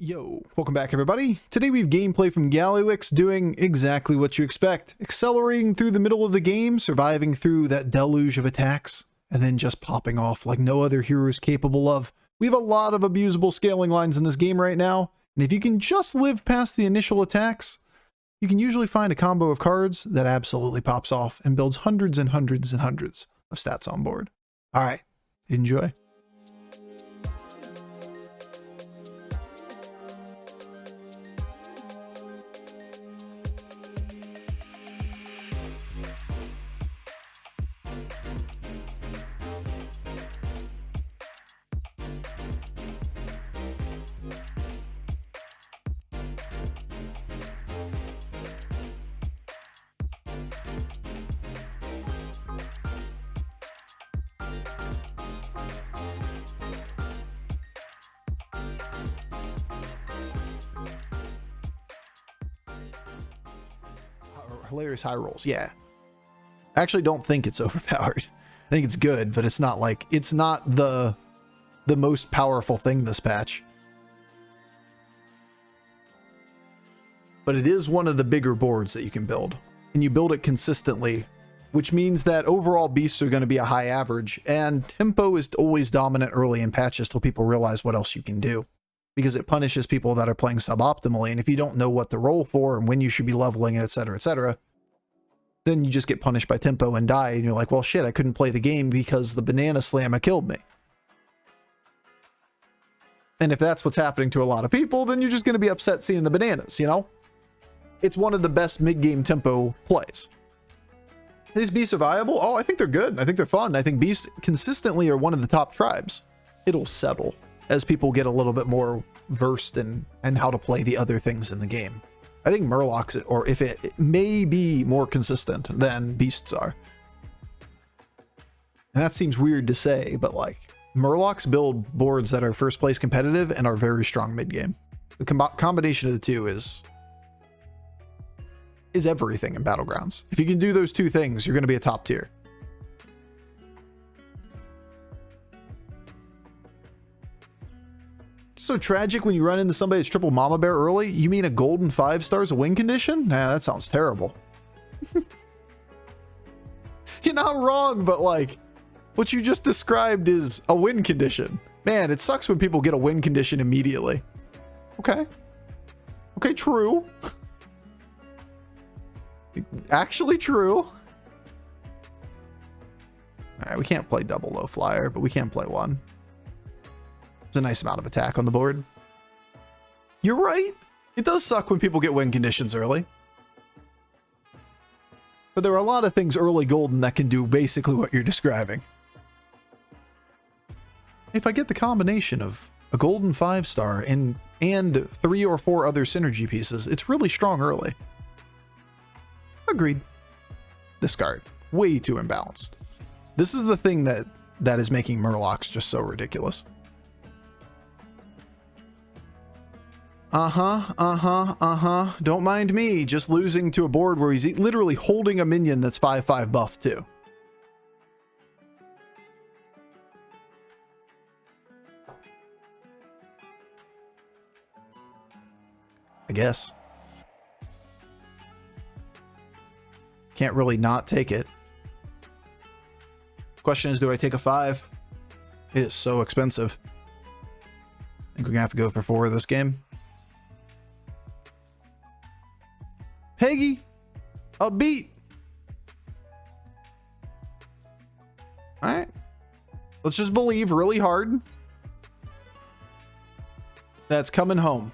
Yo, welcome back everybody. Today we have gameplay from Gallywix doing exactly what you expect. Accelerating through the middle of the game, surviving through that deluge of attacks, and then just popping off like no other hero is capable of. We have a lot of abusable scaling lines in this game right now, and if you can just live past the initial attacks, you can usually find a combo of cards that absolutely pops off and builds hundreds and hundreds and hundreds of stats on board. Alright, enjoy. Hilarious high rolls, yeah. I actually don't think it's overpowered. I think it's good, but it's not like, it's not the most powerful thing this patch. But it is one of the bigger boards that you can build, and you build it consistently, which means that overall beasts are going to be a high average, and tempo is always dominant early in patches till people realize what else you can do, because it punishes people that are playing suboptimally, and if you don't know what to roll for and when you should be leveling it, etc., then you just get punished by tempo and die, and you're like, well shit, I couldn't play the game because the banana slammer killed me. And if that's what's happening to a lot of people, then you're just going to be upset seeing the bananas, you know? It's one of the best mid-game tempo plays. These beasts are viable? Oh, I think they're good. I think they're fun. I think beasts consistently are one of the top tribes. It'll settle as people get a little bit more versed in how to play the other things in the game. I think Murlocs, or if it may be more consistent than beasts are. And that seems weird to say, but like, Murlocs build boards that are first place competitive and are very strong mid-game. The combination of the two is everything in Battlegrounds. If you can do those two things, you're going to be a top tier. So tragic when you run into somebody that's triple mama bear early. You mean a golden 5 stars a win condition? Nah, that sounds terrible. You're not wrong, but like, what you just described is a win condition. Man, it sucks when people get a win condition immediately. Okay. Okay, true. Actually true. Alright, we can't play double low flyer, but we can play one. It's a nice amount of attack on the board. You're right. It does suck when people get win conditions early. But there are a lot of things early golden that can do basically what you're describing. If I get the combination of a golden 5 star and 3 or 4 other synergy pieces, it's really strong early. Agreed. Discard. Way too imbalanced. This is the thing that is making Murlocs just so ridiculous. Don't mind me just losing to a board where he's literally holding a minion that's 5/5 buff too. I guess. Can't really not take it. Question is, do I take a 5? It is so expensive. I think we're gonna have to go for 4 this game. Peggy, a beat. All right, let's just believe really hard that's coming home.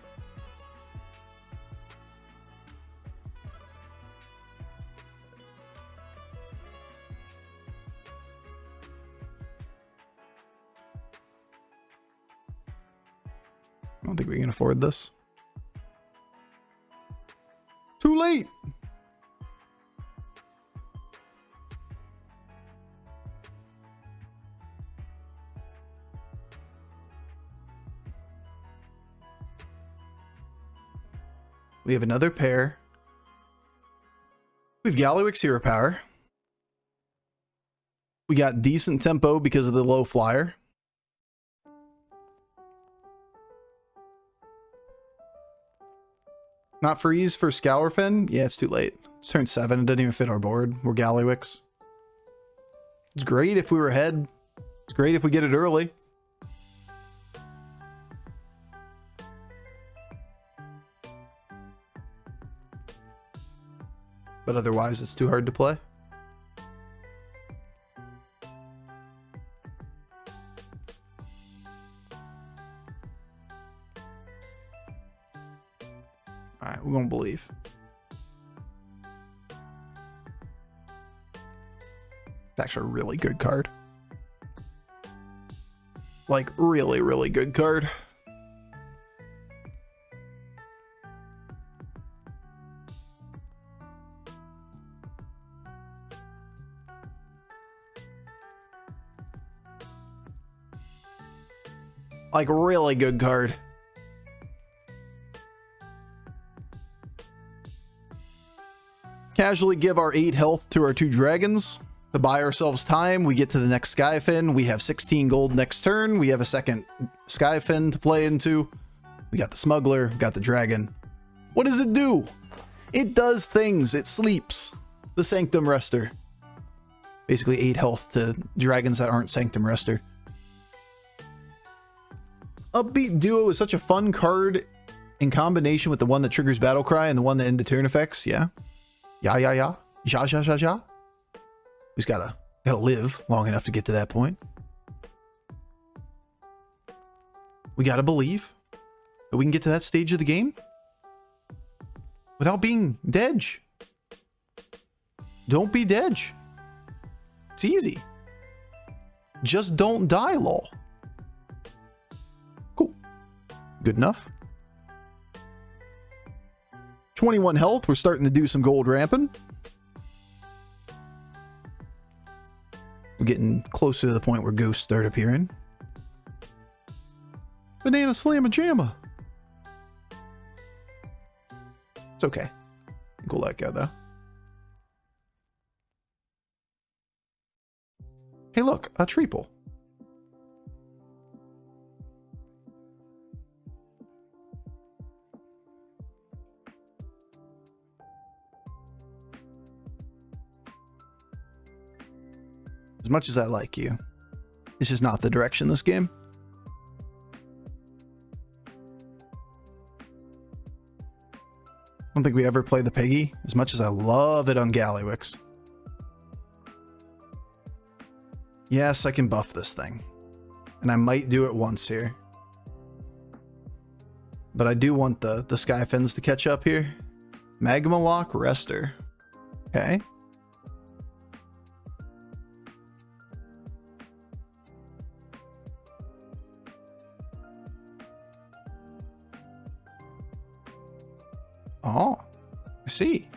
I don't think we can afford this. Too late. We have another pair. We have Gallywix hero power. We got decent tempo because of the low flyer. Not freeze for Scourfin? Yeah, it's too late. It's turn 7. It doesn't even fit our board. We're Gallywix. It's great if we were ahead. It's great if we get it early. But otherwise, it's too hard to play. Alright, we won't believe. It's actually a really good card. Like, really, really good card. Like, really good card. Casually give our 8 health to our 2 dragons to buy ourselves time. We get to the next Skyfin. We have 16 gold next turn. We have a second Skyfin to play into. We got the smuggler, got the dragon. What does it do? It does things. It sleeps. The Sanctum Rester. Basically 8 health to dragons that aren't Sanctum Rester. Upbeat Duo is such a fun card in combination with the one that triggers Battle Cry and the one that end turn effects. Yeah. Yeah. Ja. We just gotta live long enough to get to that point. We gotta believe that we can get to that stage of the game without being dead. Don't be dead. It's easy. Just don't die, lol. Cool. Good enough. 21 health. We're starting to do some gold ramping. We're getting closer to the point where ghosts start appearing. Banana slamma jamma. It's okay. Go let go though. Hey look, a triple. As much as I like you, it's just not the direction this game. I don't think we ever play the Piggy, as much as I love it on Gallywix. Yes, I can buff this thing. And I might do it once here. But I do want the Skyfins to catch up here. Magma Lock Rester. Okay. Oh, I see.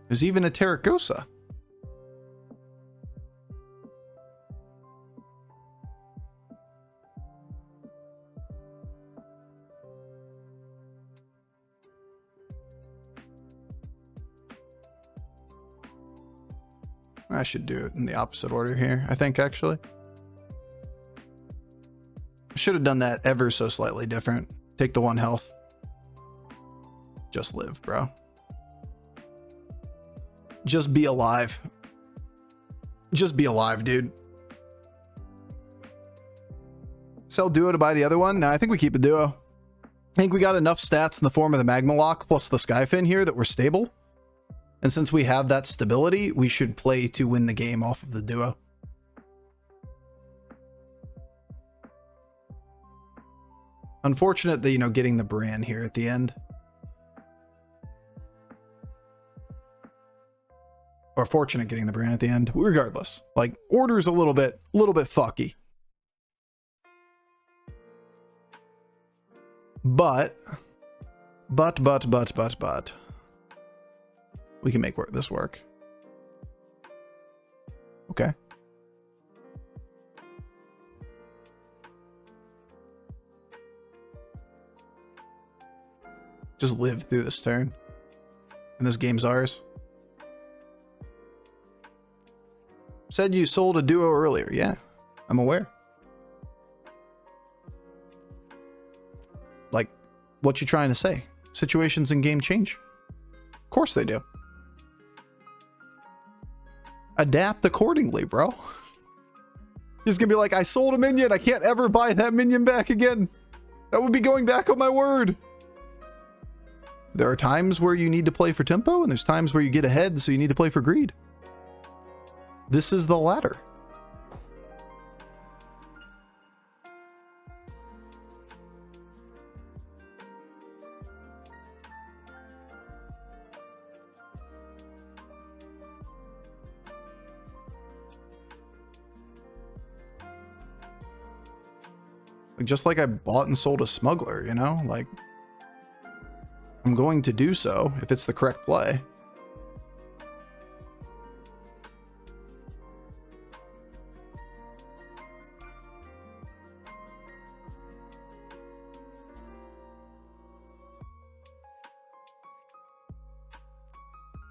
There's even a Terracosa. I should do it in the opposite order here, I think, actually. I should have done that ever so slightly different. Take the 1 health. Just live, bro. Just be alive. Just be alive, dude. Sell Duo to buy the other one? No, I think we keep the Duo. I think we got enough stats in the form of the Magma Lock plus the Skyfin here that we're stable. And since we have that stability, we should play to win the game off of the Duo. Unfortunate that, you know, getting the Brann here at the end. Or fortunate getting the Brann at the end. Regardless, like, order's a little bit fucky. But we can make this work. Okay. Just live through this turn. And this game's ours. Said you sold a Duo earlier. Yeah, I'm aware. Like, what you trying to say? situations in game change. Of course they do. Adapt accordingly, bro. He's gonna be like, I sold a minion. I can't ever buy that minion back again. That would be going back on my word. There are times where you need to play for tempo, and there's times where you get ahead, so you need to play for greed. This is the latter. Just like I bought and sold a smuggler, you know? Like, I'm going to do so if it's the correct play.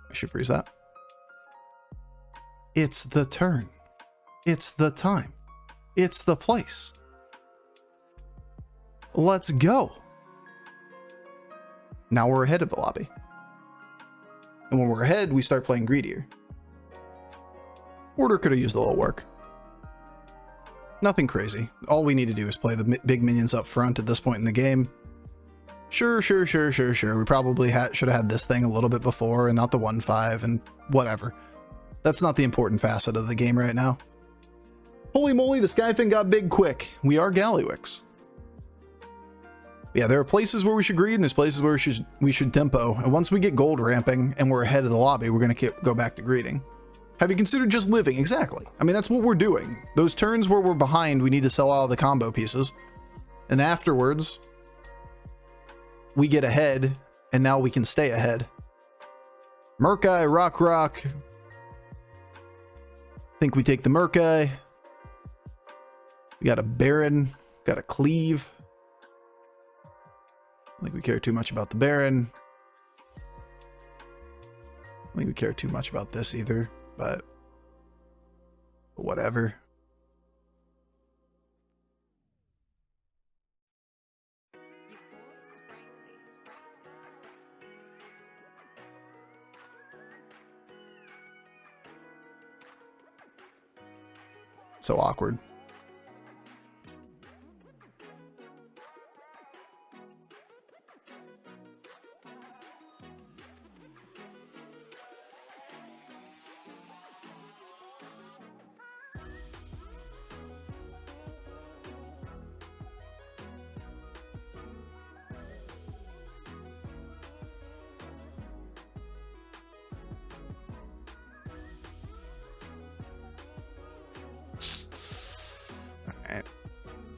I should freeze that. It's the turn. It's the time. It's the place. Let's go. Now we're ahead of the lobby. And when we're ahead, we start playing greedier. Order could have used a little work. Nothing crazy. All we need to do is play the big minions up front at this point in the game. Sure. We probably should have had this thing a little bit before and not the 1-5 and whatever. That's not the important facet of the game right now. Holy moly, the Skyfin got big quick. We are Gallywix. Yeah, there are places where we should greed and there's places where we should tempo. And once we get gold ramping and we're ahead of the lobby, we're going to go back to greeding. Have you considered just living? Exactly. I mean, that's what we're doing. Those turns where we're behind, we need to sell all the combo pieces. And afterwards, we get ahead and now we can stay ahead. Murkai, Rock. Think we take the Murkai. We got a Baron, got a Cleave. I don't think we care too much about the Baron. I don't think we care too much about this either, but whatever. So awkward.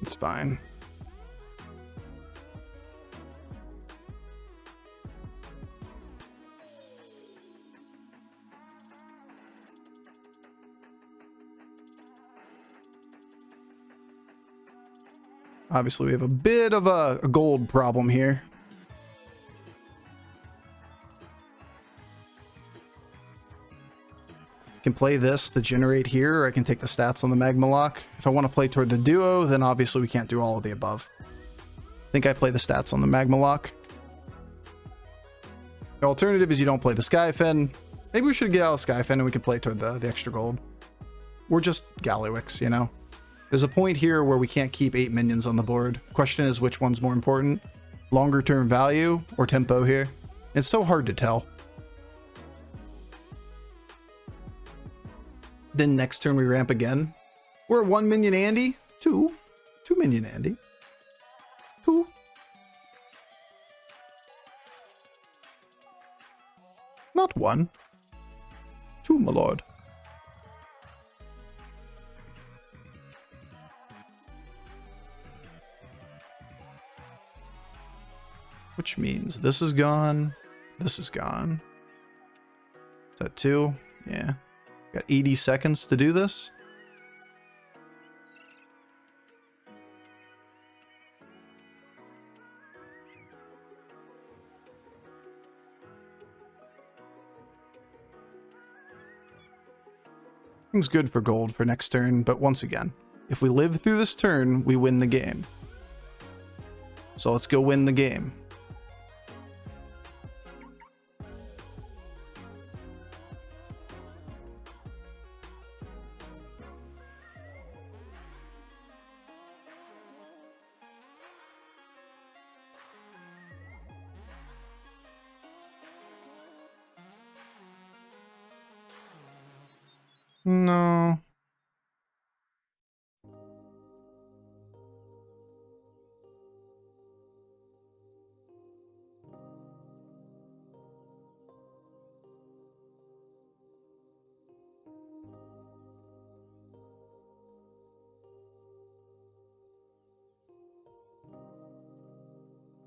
It's fine. Obviously, we have a bit of a gold problem here. I can play this to generate here, or I can take the stats on the Magma Lock. If I want to play toward the duo, then obviously we can't do all of the above. I think I play the stats on the Magma Lock. The alternative is you don't play the Skyfin. Maybe we should get out of Skyfin and we can play toward the extra gold. We're just Gallywix, you know? There's a point here where we can't keep 8 minions on the board. Question is, which one's more important? Longer term value or tempo here? It's so hard to tell. Then next turn we ramp again. We're at 1 minion Andy. 2 minion Andy. 2. Not 1. 2, my lord. Which means this is gone. This is gone. Is that 2? Yeah. Got 80 seconds to do this. Things good for gold for next turn, but once again, if we live through this turn, we win the game. So let's go win the game. No.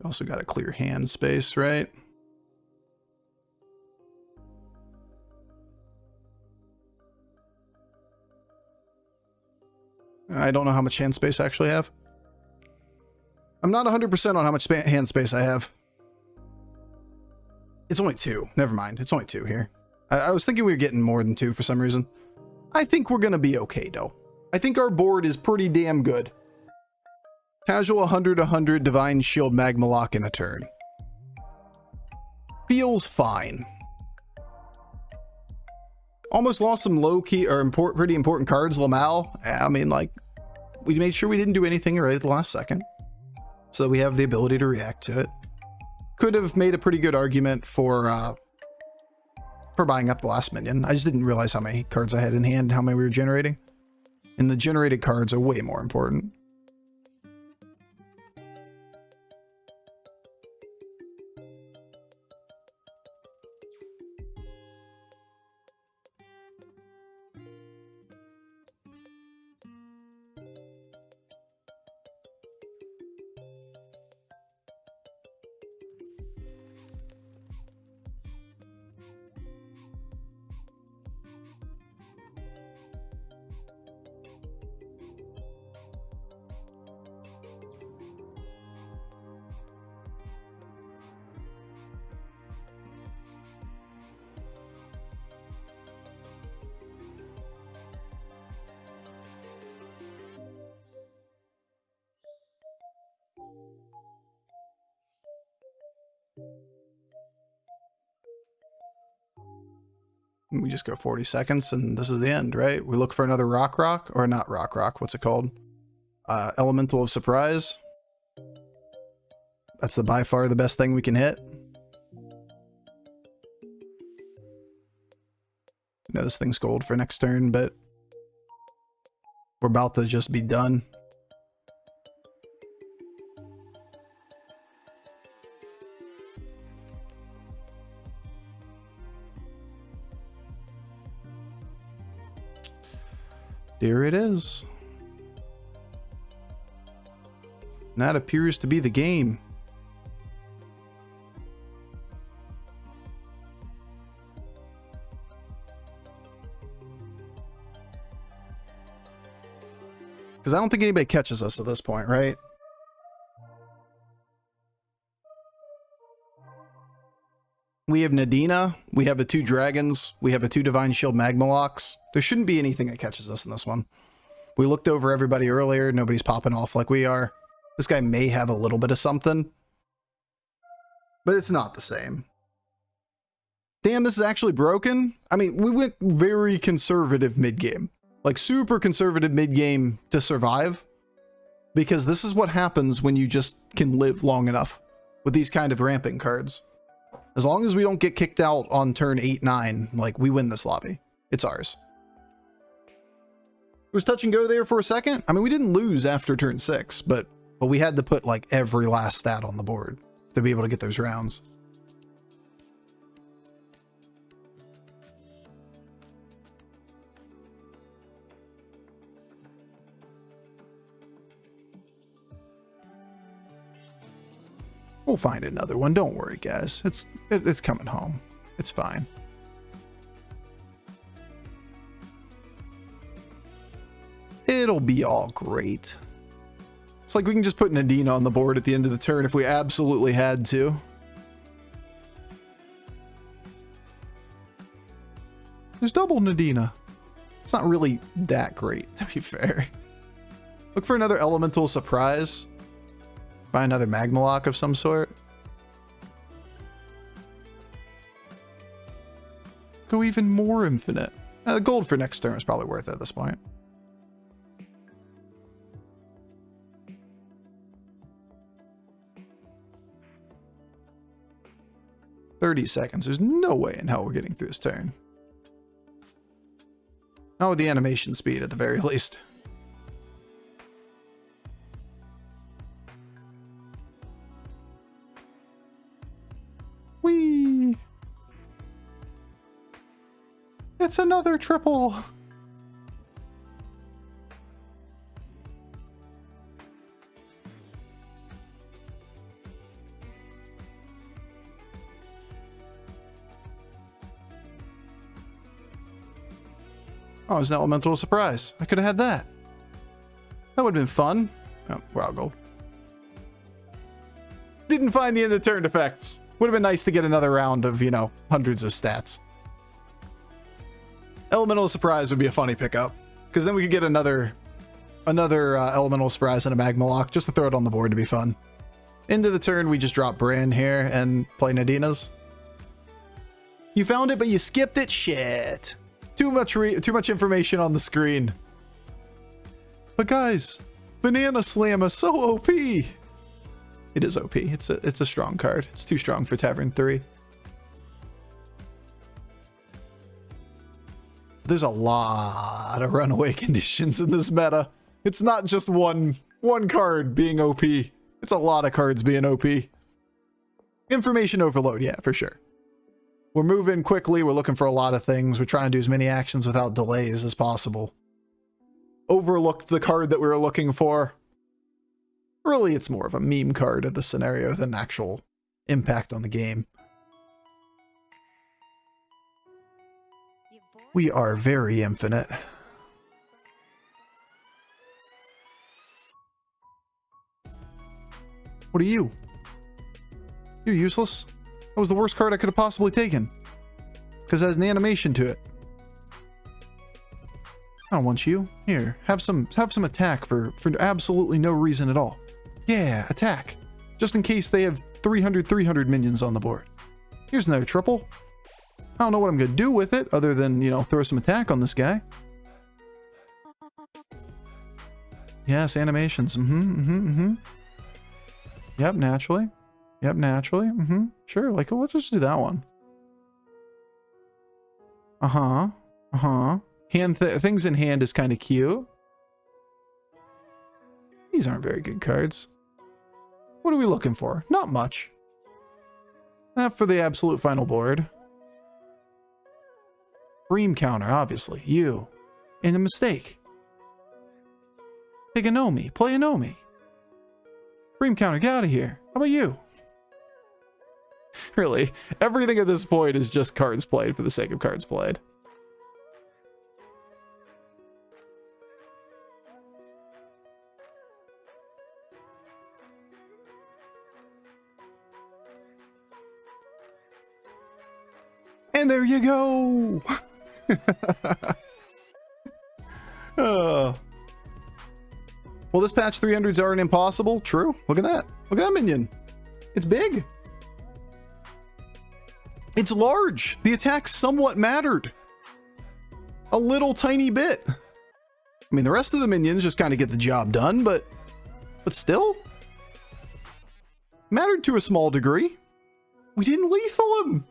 Also got to clear hand space, right? I don't know how much hand space I actually have. I'm not 100% on how much hand space I have. It's only 2. Never mind. It's only 2 here. I was thinking we were getting more than 2 for some reason. I think we're going to be okay, though. I think our board is pretty damn good. Casual 100-100 Divine Shield Magma Lock in a turn. Feels fine. Almost lost some low-key or pretty important cards. Lamal. I mean, like, we made sure we didn't do anything right at the last second, so that we have the ability to react to it. Could have made a pretty good argument for buying up the last minion. I just didn't realize how many cards I had in hand and how many we were generating. And the generated cards are way more important. We just go 40 seconds and this is the end, right? We look for another rock, or not rock, what's it called? Elemental of Surprise. That's by far the best thing we can hit. I know this thing's gold for next turn, but we're about to just be done. There it is. And that appears to be the game. Because I don't think anybody catches us at this point, right? We have Nadina, we have the 2 dragons, we have the 2 Divine Shield Magma Locks. There shouldn't be anything that catches us in this one. We looked over everybody earlier, nobody's popping off like we are. This guy may have a little bit of something, but it's not the same. Damn, this is actually broken. I mean, we went very conservative mid-game. Like, super conservative mid-game to survive. Because this is what happens when you just can live long enough with these kind of ramping cards. As long as we don't get kicked out on turn 8-9, like, we win this lobby. It's ours. It was touch and go there for a second. I mean, we didn't lose after turn 6, but we had to put, like, every last stat on the board to be able to get those rounds. We'll find another one. Don't worry, guys. It's coming home. It's fine. It'll be all great. It's like we can just put Nadina on the board at the end of the turn if we absolutely had to. There's double Nadina. It's not really that great, to be fair. Look for another elemental surprise. Find another Magma Lock of some sort. Go even more infinite. The gold for next turn is probably worth it at this point. $30 seconds. There's no way in hell we're getting through this turn. Not with the animation speed at the very least. Whee! It's another triple! Oh, it was an elemental surprise. I could have had that. That would have been fun. Oh, wow, gold. Didn't find the end of turn effects. Would have been nice to get another round of, you know, hundreds of stats. Elemental surprise would be a funny pickup, because then we could get another elemental surprise and a magma lock just to throw it on the board to be fun. Into the turn, we just drop Brann here and play Nadina's. You found it, but you skipped it? Shit. Too much information on the screen. But guys, Banana Slam is so OP. It is OP. It's a strong card. It's too strong for Tavern 3. There's a lot of runaway conditions in this meta. It's not just one card being OP. It's a lot of cards being OP. Information overload, yeah, for sure. We're moving quickly. We're looking for a lot of things. We're trying to do as many actions without delays as possible. Overlooked the card that we were looking for. Really, it's more of a meme card of the scenario than actual impact on the game. We are very infinite. What are you? You're useless. That was the worst card I could have possibly taken. Because it has an animation to it. I don't want you. Here, have some attack for absolutely no reason at all. Yeah, attack. Just in case they have 300 minions on the board. Here's another triple. I don't know what I'm going to do with it, other than, you know, throw some attack on this guy. Yes, animations. Yep, naturally. Yep, naturally. Sure, like, let's just do that one. Things in hand is kind of cute. These aren't very good cards. What are we looking for? Not much. Not for the absolute final board. Dream counter, obviously. You. And a mistake. Take a Nomi. Play a Nomi. Dream counter, get out of here. How about you? Really, everything at this point is just cards played for the sake of cards played. And there you go! Oh. Well, this patch 300s aren't impossible. True. Look at that. Look at that minion. It's big. It's large. The attack somewhat mattered. A little tiny bit. I mean, the rest of the minions just kind of get the job done, but still. Mattered to a small degree. We didn't lethal him.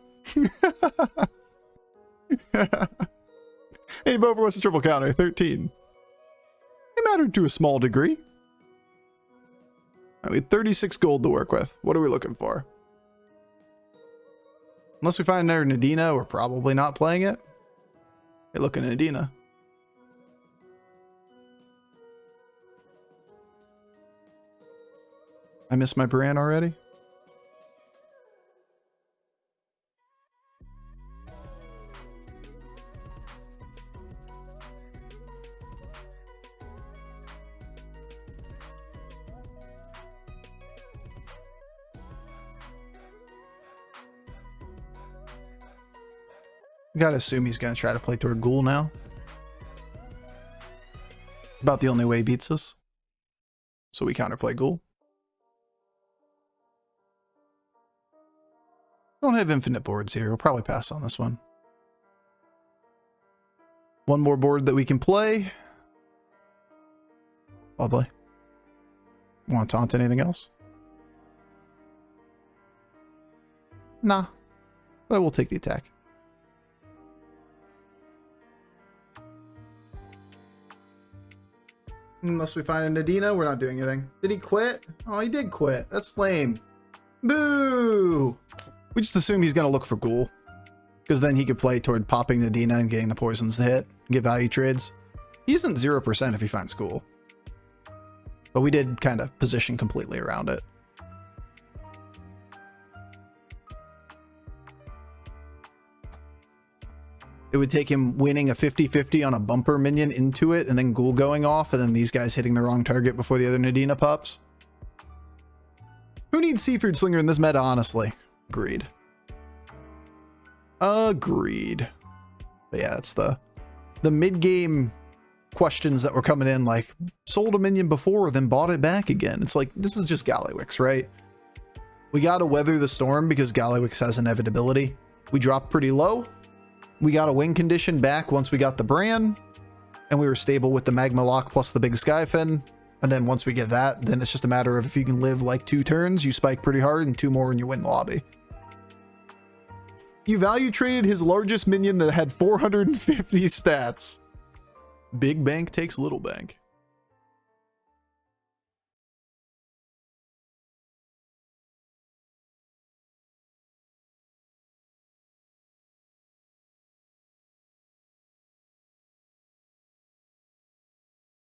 Hey, Bofur, what's the triple counter? 13. It mattered to a small degree. I mean, 36 gold to work with. What are we looking for? Unless we find another Nadina, we're probably not playing it. Hey, look at Nadina. I missed my Brann already. Gotta assume he's gonna try to play toward Ghoul now. About the only way he beats us. So we counterplay Ghoul. Don't have infinite boards here. We'll probably pass on this one. One more board that we can play. Lovely. Want to taunt anything else? Nah. But I will take the attack. Unless we find a Nadina, we're not doing anything. Did he quit? Oh, he did quit. That's lame. Boo! We just assume he's going to look for Ghoul. Because then he could play toward popping Nadina and getting the poisons to hit. Get value trades. He isn't 0% if he finds Ghoul. But we did kind of position completely around it. It would take him winning a 50-50 on a bumper minion into it, and then Ghoul going off, and then these guys hitting the wrong target before the other Nadina pops. Who needs Seafood Slinger in this meta, honestly? Agreed. Agreed. But yeah, it's the mid-game questions that were coming in, like, sold a minion before, then bought it back again. It's like, this is just Gallywix, right? We gotta weather the storm because Gallywix has inevitability. We dropped pretty low. We got a win condition back once we got the Brann, and we were stable with the Magma Lock plus the big Skyfin. And then once we get that, then it's just a matter of if you can live like 2 turns, you spike pretty hard, and 2 more and you win the lobby. You value traded his largest minion that had 450 stats. Big bank takes little bank.